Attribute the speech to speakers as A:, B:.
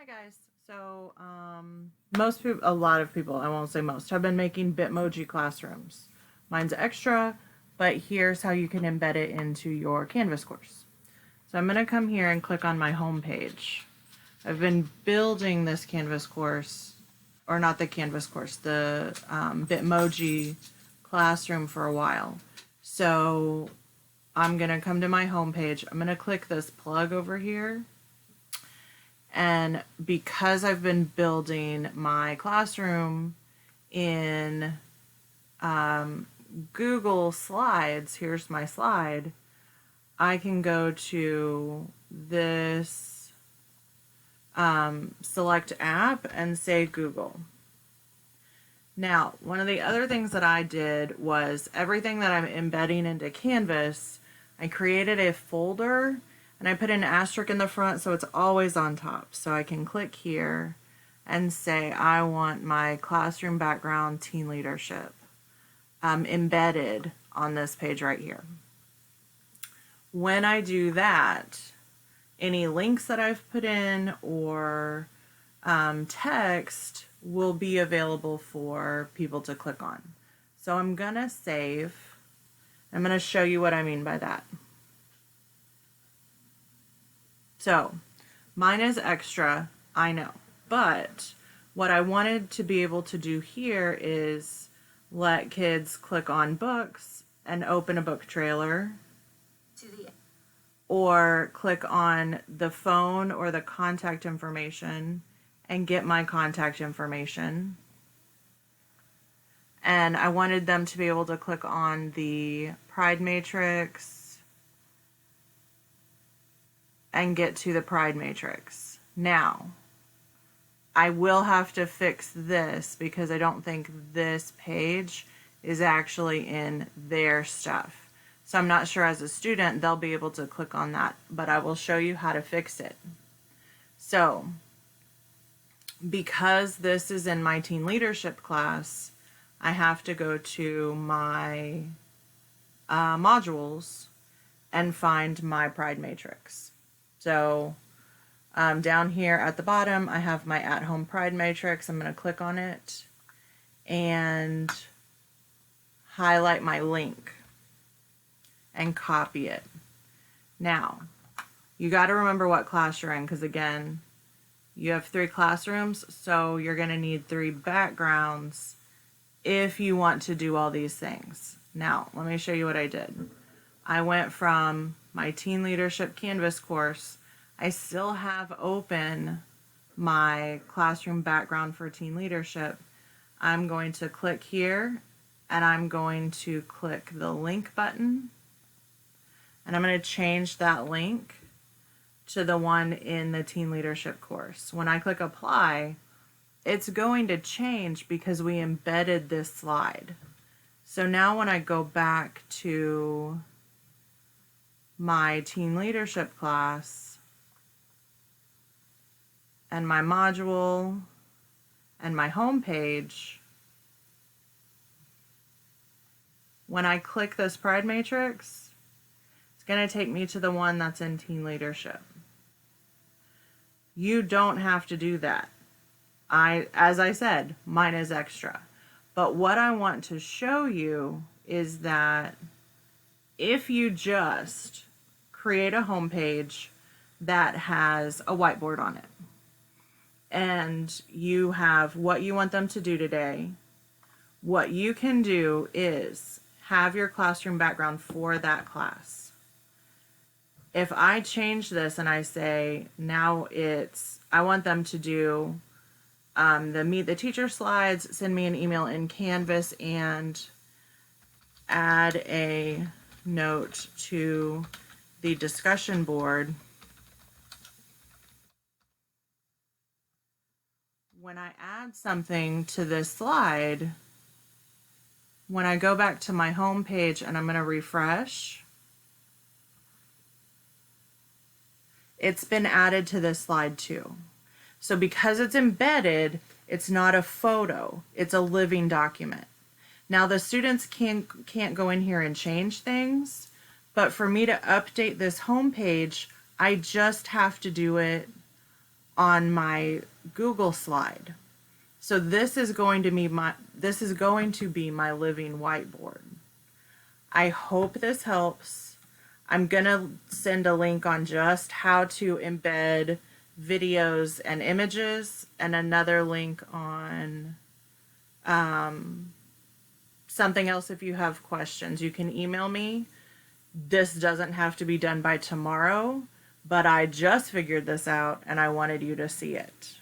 A: Hi guys. So, most people, a lot of people, I won't say most, have been making Bitmoji classrooms. Mine's extra, but here's how you can embed it into your Canvas course. So I'm going to come here and click on my home page. I've been building this Canvas course, or not the Canvas course, the Bitmoji classroom for a while. So I'm going to come to my home page. I'm going to click this plug over here. And because I've been building my classroom in Google Slides, here's my slide, I can go to this select app and say Google. Now, one of the other things that I did was everything that I'm embedding into Canvas, I created a folder and I put an asterisk in the front so it's always on top. So I can click here and say I want my classroom background teen leadership embedded on this page right here. When I do that, any links that I've put in or text will be available for people to click on. So I'm gonna save. I'm gonna show you what I mean by that. So mine is extra, I know, but what I wanted to be able to do here is let kids click on books and open a book trailer, or click on the phone or the contact information and get my contact information. And I wanted them to be able to click on the Pride Matrix and get to the Pride Matrix. Now, I will have to fix this because I don't think this page is actually in their stuff. So I'm not sure as a student they'll be able to click on that, but I will show you how to fix it. So, because this is in my teen leadership class, I have to go to my modules and find my Pride Matrix. So down here at the bottom, I have my at-home Pride Matrix. I'm going to click on it and highlight my link and copy it. Now, you got to remember what class you're in because, again, you have 3 classrooms, so you're going to need 3 backgrounds if you want to do all these things. Now, let me show you what I did. I went from my teen leadership Canvas course. I still have open my classroom background for teen leadership. I'm going to click here and I'm going to click the link button and I'm going to change that link to the one in the teen leadership course. When I click apply, it's going to change because we embedded this slide. So now when I go back to my teen leadership class and my module and my home page, when I click this Pride Matrix, it's going to take me to the one that's in teen leadership. You don't have to do that. As I said, mine is extra. But what I want to show you is that if you just create a home page that has a whiteboard on it, and you have what you want them to do today, what you can do is have your classroom background for that class. If I change this and I say, now I want them to do the Meet the Teacher slides, send me an email in Canvas, and add a note to the discussion board. When I add something to this slide, when I go back to my home page and I'm going to refresh, it's been added to this slide too. So because it's embedded, it's not a photo, it's a living document. Now the students can't go in here and change things, but for me to update this home page, I just have to do it on my Google slide. So this is going to be my living whiteboard. I hope this helps. I'm going to send a link on just how to embed videos and images, and another link on something else. If you have questions, you can email me. This doesn't have to be done by tomorrow, but I just figured this out and I wanted you to see it.